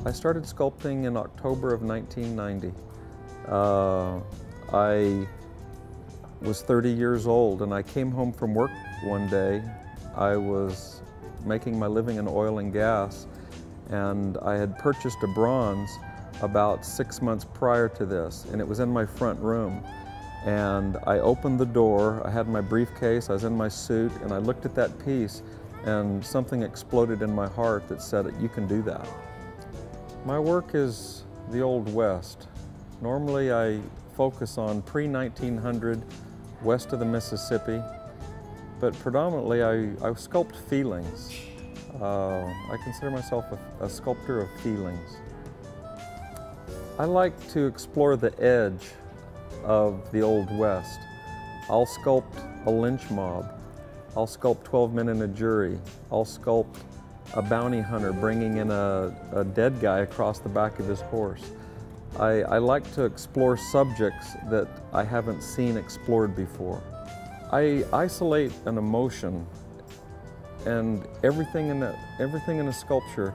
I started sculpting in October of 1990. I was 30 years old and I came home from work one day. I was making my living in oil and gas, and I had purchased a bronze about 6 months prior to this, and it was in my front room. And I opened the door, I had my briefcase, I was in my suit, and I looked at that piece and something exploded in my heart that said, you can do that. My work is the Old West. Normally I focus on pre-1900, west of the Mississippi, but predominantly I sculpt feelings. I consider myself a sculptor of feelings. I like to explore the edge of the Old West. I'll sculpt a lynch mob. I'll sculpt 12 men in a jury. I'll sculpt a bounty hunter bringing in a dead guy across the back of his horse. I like to explore subjects that I haven't seen explored before. I isolate an emotion, and everything in a sculpture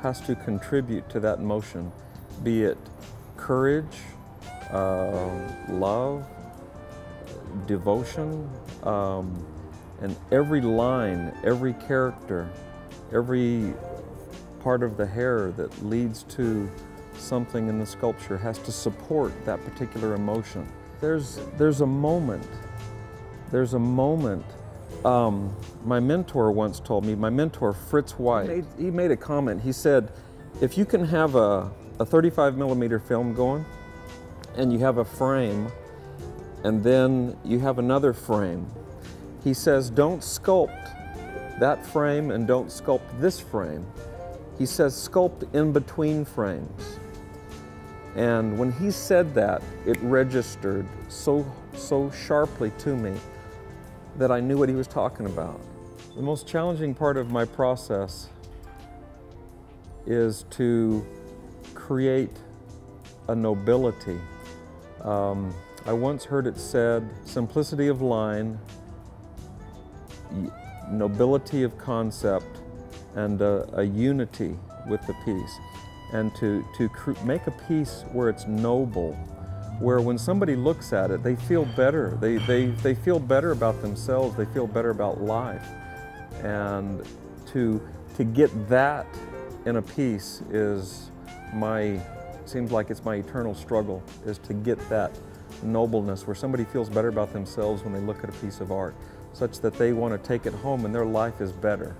has to contribute to that emotion, be it courage, love, devotion, and every line, every character, every part of the hair that leads to something in the sculpture has to support that particular emotion. There's a moment. My mentor once told me, my mentor Fritz White, he made a comment. He said, if you can have a 35mm film going, and you have a frame, and then you have another frame, he says, don't sculpt that frame and don't sculpt this frame. He says, sculpt in between frames. And when he said that, it registered so sharply to me that I knew what he was talking about. The most challenging part of my process is to create a nobility. I once heard it said, simplicity of line, nobility of concept, and a unity with the piece. And to make a piece where it's noble, where when somebody looks at it, they feel better. They feel better about themselves, they feel better about life. And to get that in a piece seems like it's my eternal struggle, is to get that nobleness where somebody feels better about themselves when they look at a piece of art, such that they want to take it home and their life is better.